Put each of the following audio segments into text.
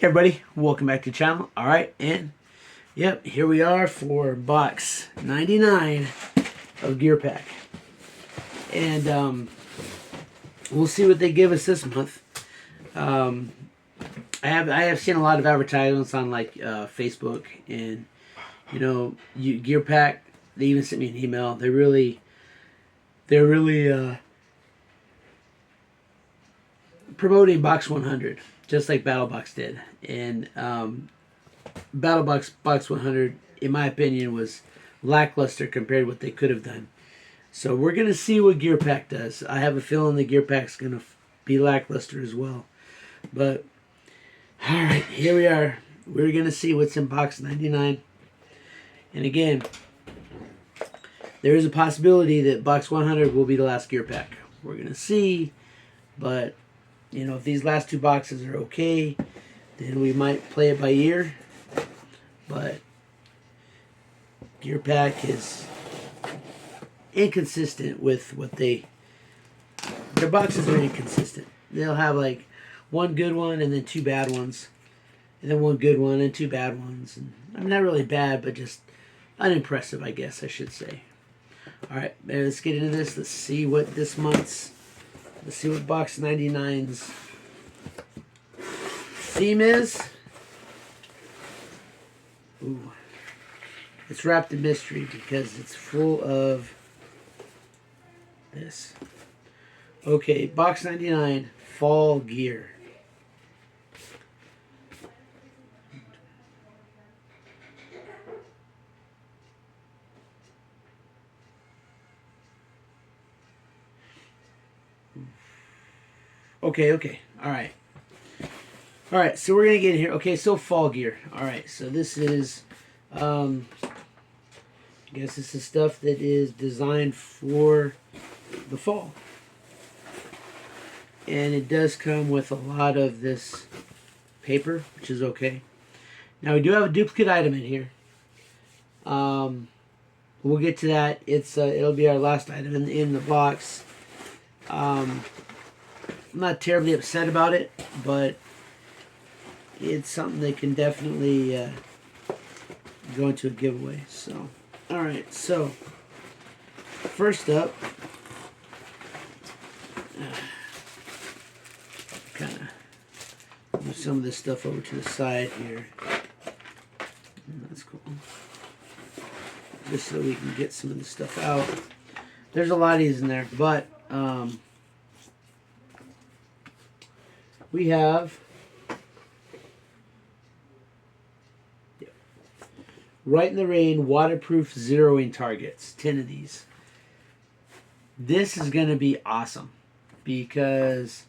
Hey everybody, welcome back to the channel. Alright, and yep, here we are for box 99 of Gear Pack. And we'll see what they give us this month. I have seen a lot of advertisements on like Facebook, and Gear Pack, they even sent me an email. They're really promoting box 100 just like BattleBox did. And BattleBox Box 100, in my opinion, was lackluster compared to what they could have done. So we're going to see what Gear Pack does. I have a feeling the Gear Pack's going to be lackluster as well. But, alright, here we are. We're going to see what's in box 99. And again, there is a possibility that box 100 will be the last Gear Pack. We're going to see, but if these last two boxes are okay, then we might play it by ear. But Gear Pack is inconsistent with what their boxes are inconsistent. They'll have like one good one and then two bad ones, and then one good one and two bad ones. And I'm not really bad, but just unimpressive, I guess I should say. All right, let's get into this. Let's see what box 99's theme is. Ooh. It's wrapped in mystery because it's full of this. Okay, box 99, fall gear. Okay, alright. Alright, so we're going to get in here. Okay, so fall gear. Alright, so this is, I guess this is stuff that is designed for the fall. And it does come with a lot of this paper, which is okay. Now, we do have a duplicate item in here. We'll get to that. It'll be our last item in the box. I'm not terribly upset about it, but it's something that can definitely go into a giveaway. So, alright, so first up, kind of move some of this stuff over to the side here. That's cool. Just so we can get some of this stuff out. There's a lot of these in there, but we have Right in the Rain waterproof zeroing targets. 10 of these. This is going to be awesome because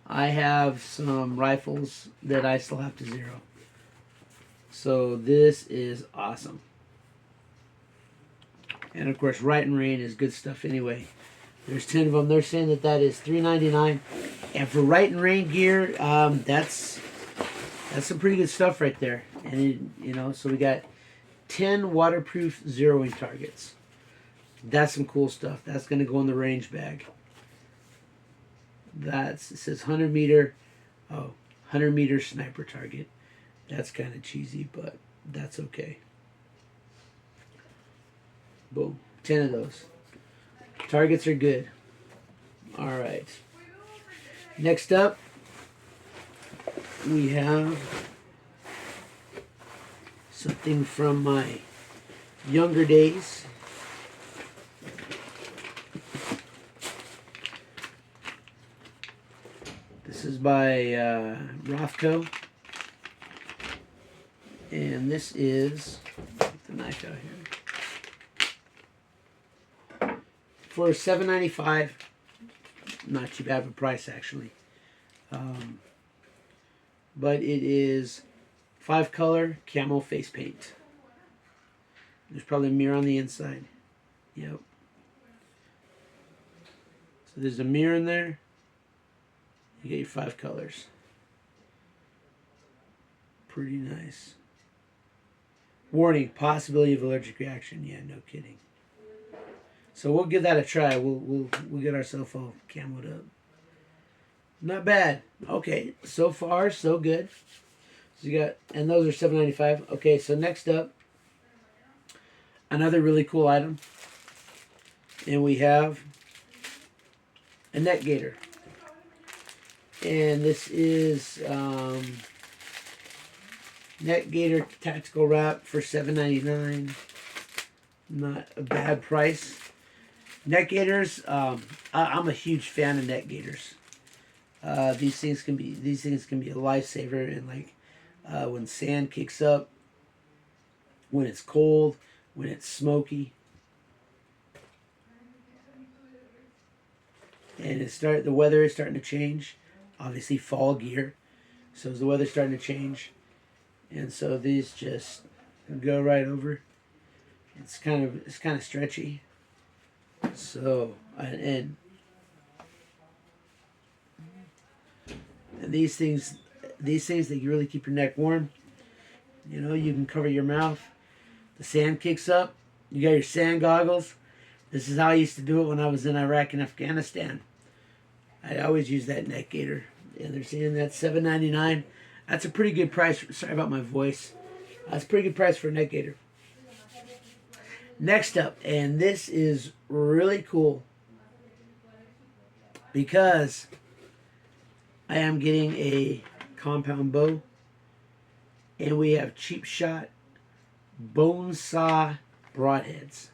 I have some rifles that I still have to zero. So this is awesome. And of course, Right in Rain is good stuff anyway. There's 10 of them. They're saying that is $3.99. And for Right in Rain gear, that's some pretty good stuff right there. And so we got 10 waterproof zeroing targets. That's some cool stuff. That's going to go in the range bag. It says 100 meter sniper target. That's kind of cheesy, but that's okay. Boom. 10 of those. Targets are good. Alright. Next up, we have something from my younger days. This is by Rothko. And this is, get the knife out here, for $7.95. Not too bad of a price, actually. But it is 5-color camo face paint. There's probably a mirror on the inside. Yep. So there's a mirror in there. You get your 5 colors. Pretty nice. Warning, possibility of allergic reaction. Yeah, no kidding. So we'll give that a try. We'll get ourselves all camoed up. Not bad. Okay, so far so good. So you got, and those are $7.95. Okay, so next up, another really cool item, and we have a neck gaiter, and this is neck gaiter tactical wrap for $7.99. Not a bad price. Neck gaiters, I'm a huge fan of neck gaiters. These things can be a lifesaver, and like when sand kicks up, when it's cold, when it's smoky, and the weather is starting to change. Obviously, fall gear, so as the weather's starting to change, and so these just go right over. It's kind of stretchy. So and these things they really keep your neck warm. You know, you can cover your mouth. The sand kicks up. You got your sand goggles. This is how I used to do it when I was in Iraq and Afghanistan. I always use that neck gaiter. And they're saying that's $7.99. That's a pretty good price. Sorry about my voice. That's a pretty good price for a neck gaiter. Next up, and this is really cool because I am getting a compound bow, and we have Cheap Shot bone saw broadheads,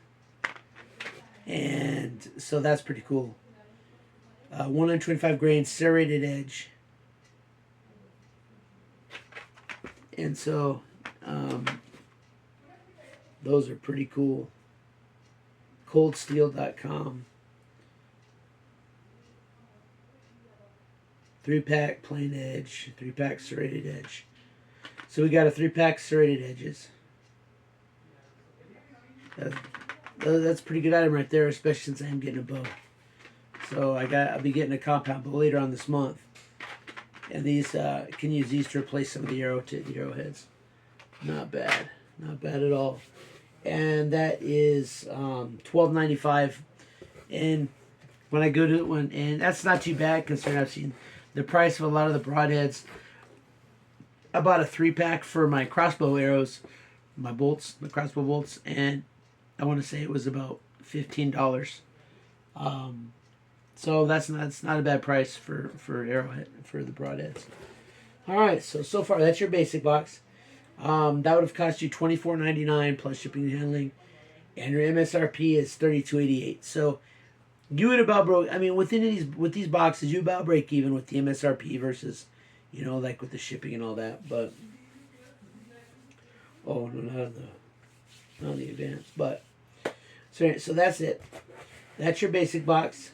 and so that's pretty cool. 125 grain serrated edge, and so those are pretty cool. Coldsteel.com. 3-pack plain edge, 3-pack serrated edge. So we got a 3-pack serrated edges. That's a pretty good item right there, especially since I am getting a bow. So I'll be getting a compound bow later on this month, and these can use these to replace some of the arrowheads. Not bad at all. And that is $12.95. And when I go to one, and that's not too bad considering I've seen the price of a lot of the broadheads. I bought a 3-pack for my crossbow arrows, my crossbow bolts, and I want to say it was about $15. So that's not a bad price for arrowhead, for the broadheads. All right, so far that's your basic box. That would have cost you $24.99 plus shipping and handling, and your MSRP is $32.88. So you would about broke. I mean, with these boxes, you about break even with the MSRP versus, like with the shipping and all that. But oh no, not the advance. But so that's it. That's your basic box.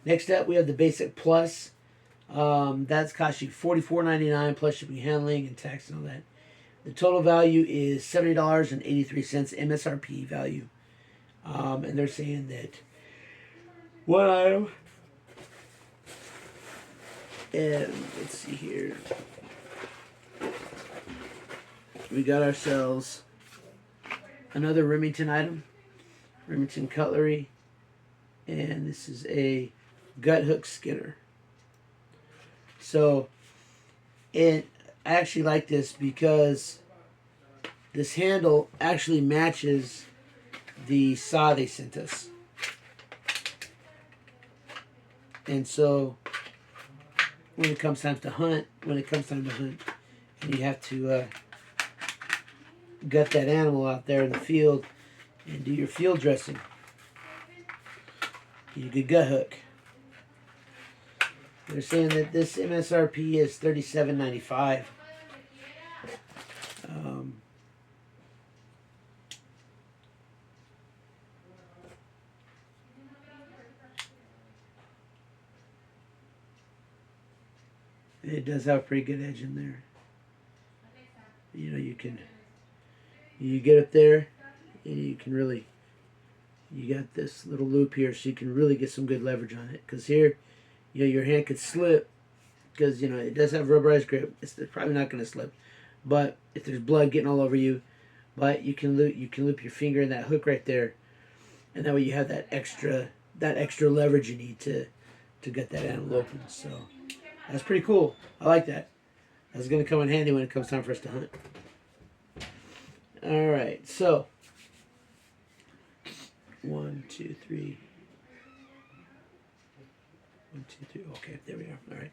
Next up, we have the Basic Plus. That's cost you $44.99 plus shipping, handling, and tax and all that. The total value is $70.83 MSRP value. And they're saying that one item, and let's see here, we got ourselves another Remington item, Remington cutlery, and this is a gut hook skinner. So I actually like this because this handle actually matches the saw they sent us. And so when it comes time to hunt, and you have to gut that animal out there in the field and do your field dressing, you get a gut hook. They're saying that this MSRP is $37.95. It does have a pretty good edge in there. You get up there, and you got this little loop here, so you can really get some good leverage on it. Because here, your hand could slip, because it does have rubberized grip. It's probably not going to slip, but if there's blood getting all over you, but you can loop your finger in that hook right there, and that way you have that extra leverage you need to get that animal open. So that's pretty cool. I like that. That's going to come in handy when it comes time for us to hunt. All right, so 1, 2, 3. 1, 2, 3. Okay, there we are. All right.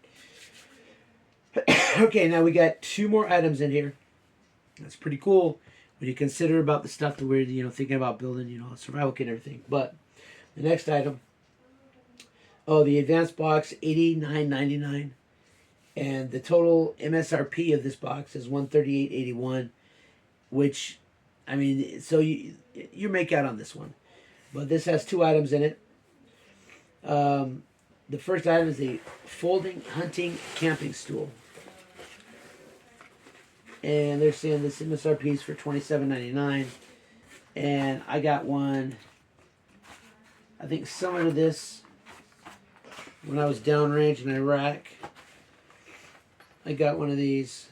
Okay, now we got 2 more items in here. That's pretty cool when you consider about the stuff that we're thinking about building, a survival kit and everything. But the next item, the advanced box, $89.99, and the total MSRP of this box is $138.81, which, I mean, so you make out on this one. But this has 2 items in it. The first item is a folding hunting camping stool. And they're saying this MSRP is for $27.99. And I got one, I think similar to this, when I was downrange in Iraq. I got one of these.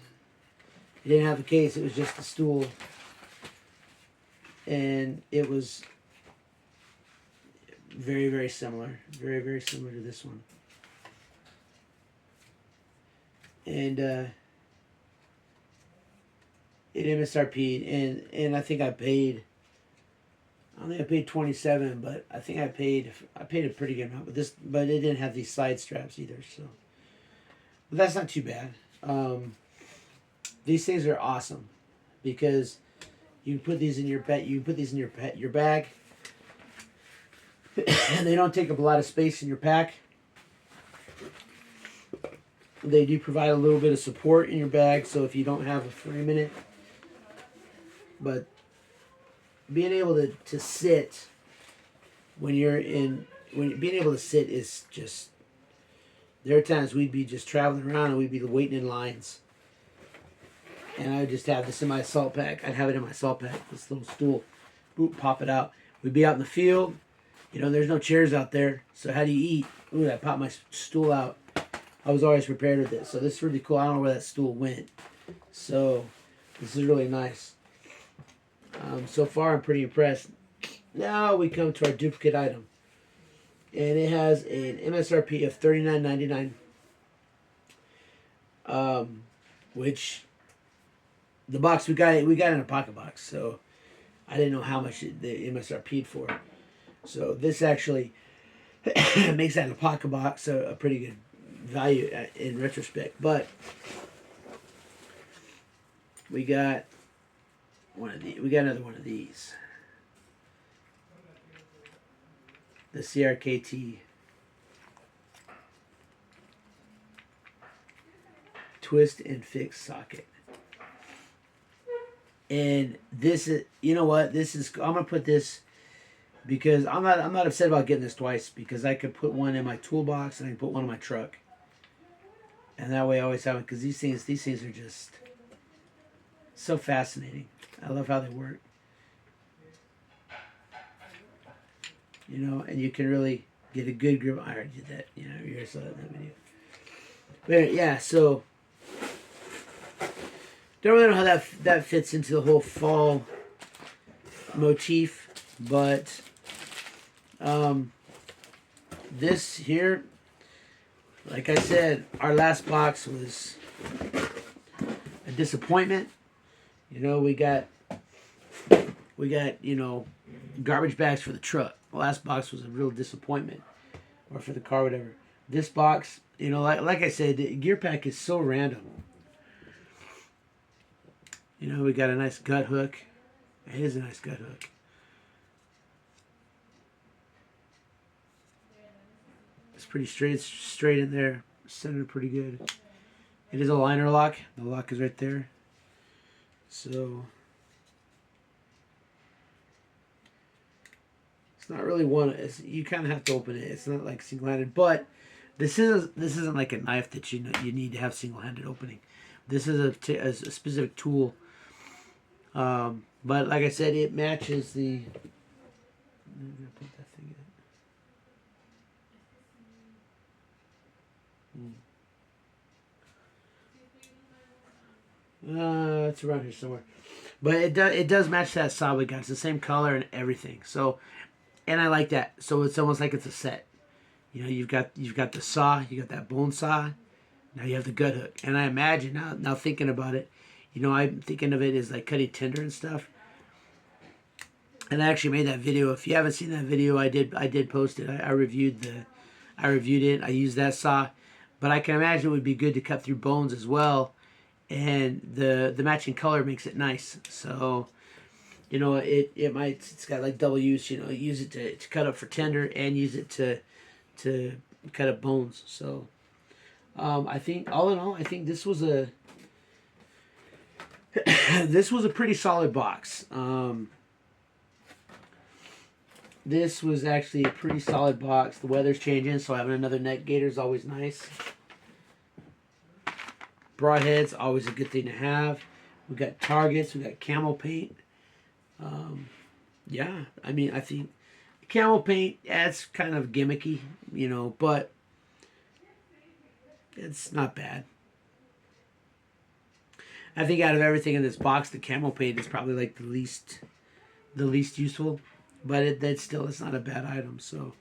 It didn't have a case, it was just a stool. And it was very, very similar. Very, very similar to this one. And it MSRP, and I think I paid. I think I paid $27, but I think I paid a pretty good amount. But it didn't have these side straps either, so. But that's not too bad. These things are awesome because you can put these in your bag. You can put these in your bag, and they don't take up a lot of space in your pack. They do provide a little bit of support in your bag, so if you don't have a frame in it. But being able to sit being able to sit is just, there are times we'd be just traveling around and we'd be waiting in lines. And I would just have this in my assault pack. I'd have it in my assault pack, this little stool. Boop, pop it out. We'd be out in the field. There's no chairs out there. So how do you eat? Ooh, I pop my stool out. I was always prepared with this. So this is really cool. I don't know where that stool went. So this is really nice. So far, I'm pretty impressed. Now we come to our duplicate item. And it has an MSRP of $39.99. Which, the box we got in a pocket box. So I didn't know how much the MSRP'd for. So this actually makes that in a pocket box a pretty good value in retrospect. But we got another one of these. The CRKT twist and fix socket. And this is, I'm gonna put this because I'm not upset about getting this twice, because I could put one in my toolbox and I can put one in my truck. And that way I always have it, because these things are just so fascinating. I love how they work. And you can really get a good grip. I already did that. You already saw that in that video. But yeah, so don't really know how that fits into the whole fall motif, but this here, like I said, our last box was a disappointment. We got garbage bags for the truck. The last box was a real disappointment, or for the car, whatever. This box, like I said, the gear pack is so random. We got a nice gut hook. It is a nice gut hook. It's pretty straight in there. Centered pretty good. It is a liner lock. The lock is right there. So it's not really you kind of have to open it. It's not like single-handed, but this isn't like a knife that you need to have single-handed opening. This is a specific tool. But like I said, it matches the. I'm gonna put that thing in. It's around here somewhere, but it does match that saw we got. It's the same color and everything. So, and I like that. So it's almost like it's a set. You've got the saw, you got that bone saw, Now you have the gut hook, and I imagine now thinking about it, you know, I'm thinking of it as like cutting tinder and stuff. And I actually made that video. If you haven't seen that video, I did post it. I reviewed it. I used that saw, but I can imagine it would be good to cut through bones as well, and the matching color makes it nice. So you know, it's got like double use. You know, use it to cut up for tender and use it to cut up bones. So I think all in all, I think this was a this was a pretty solid box. This was actually a pretty solid box. The weather's changing, so having another net gator is always nice. Broadheads, always a good thing to have. We got targets. We got camel paint. Yeah, I mean, I think camel paint, yeah, it's kind of gimmicky, you know, but it's not bad. I think out of everything in this box, the camel paint is probably like the least useful, but it's not a bad item. So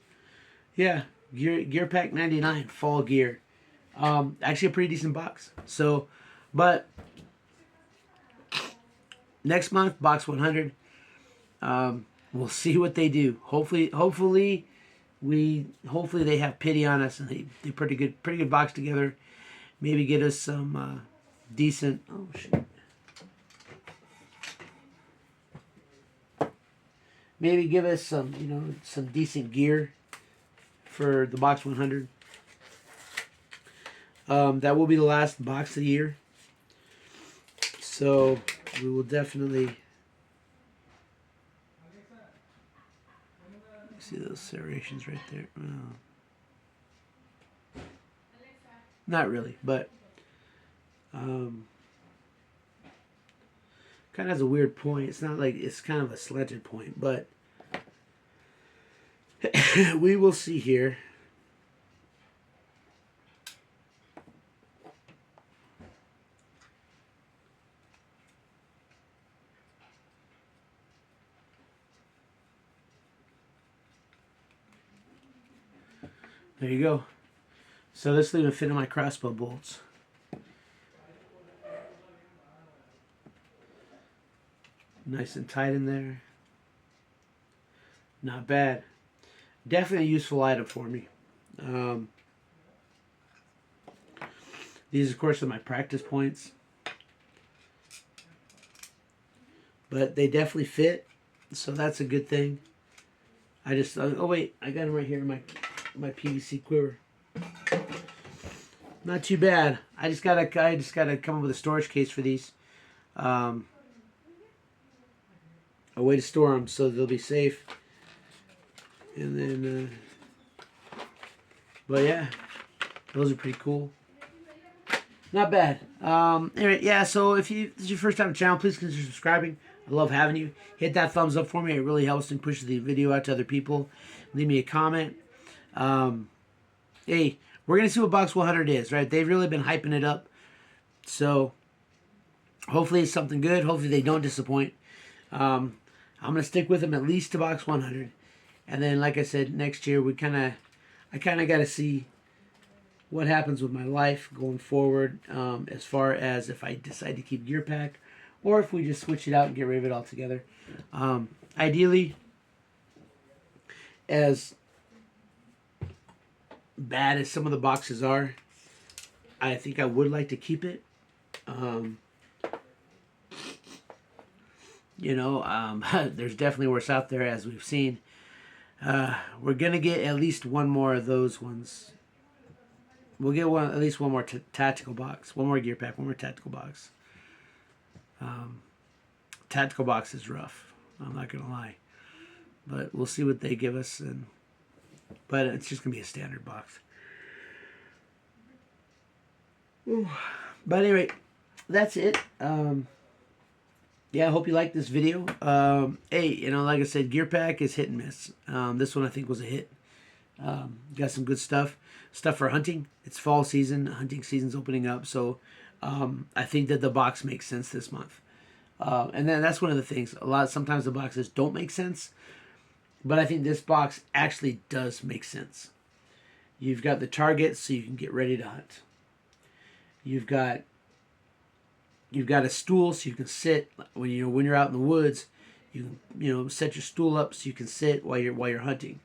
yeah, gear pack 99 fall gear, actually a pretty decent box. So, but next month box 100, we'll see what they do. Hopefully they have pity on us and they pretty good box together. Maybe get us some decent. Oh shoot. Maybe give us some decent gear for the box 100. That will be the last box of the year. So we will definitely see those serrations right there. Oh. Not really, but kind of has a weird point. It's not like it's kind of a slanted point, but we will see here. There you go. So this will even fit in my crossbow bolts. Nice and tight in there. Not bad. Definitely a useful item for me. These, of course, are my practice points. But they definitely fit. So that's a good thing. Oh wait, I got them right here in my PVC quiver. Not too bad. I just gotta come up with a storage case for these. A way to store them so they'll be safe. And then, but yeah, those are pretty cool. Not bad. Anyway, yeah. So if this is your first time on the channel, please consider subscribing. I love having you. Hit that thumbs up for me. It really helps and pushes the video out to other people. Leave me a comment. Hey, we're gonna see what box 100 is. Right? They've really been hyping it up. So hopefully it's something good. Hopefully they don't disappoint. I'm gonna stick with them at least to box 100, and then, like I said, next year I kind of got to see what happens with my life going forward, as far as if I decide to keep Gear Pack, or if we just switch it out and get rid of it altogether. Ideally, as bad as some of the boxes are, I think I would like to keep it. There's definitely worse out there, as we've seen. We're going to get at least one more of those ones. We'll get at least one more tactical box. One more gear pack, one more tactical box. Tactical box is rough. I'm not going to lie. But we'll see what they give us. But it's just going to be a standard box. Ooh. But anyway, that's it. Yeah, I hope you liked this video. Hey, like I said, Gear Pack is hit and miss. This one I think was a hit. Got some good stuff. Stuff for hunting. It's fall season. Hunting season's opening up. So I think that the box makes sense this month. And then that's one of the things. Sometimes the boxes don't make sense. But I think this box actually does make sense. You've got the target so you can get ready to hunt. You've got a stool so you can sit when you're out in the woods. You set your stool up so you can sit while you're hunting,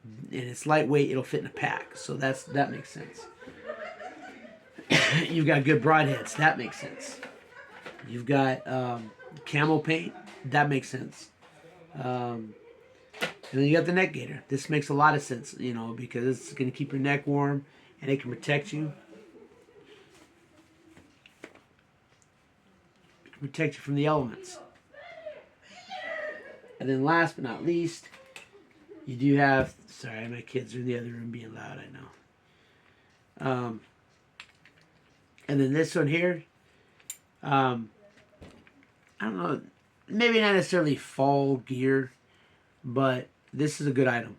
and it's lightweight. It'll fit in a pack, so that makes sense. You've got good broadheads. That makes sense. You've got camel paint. That makes sense. And then you got the neck gaiter. This makes a lot of sense, because it's going to keep your neck warm and it can protect you. It can protect you from the elements. And then last but not least, you do have... Sorry, my kids are in the other room being loud, I know. And then this one here, I don't know, maybe not necessarily fall gear, but this is a good item.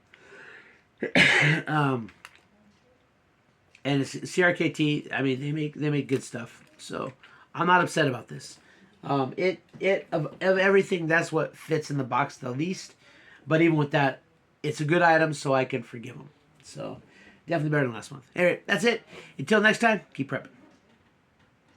And it's CRKT. I mean, they make good stuff, so I'm not upset about this. Of everything, that's what fits in the box the least. But even with that, it's a good item, so I can forgive them. So definitely better than last month. Anyway, that's it. Until next time, keep prepping.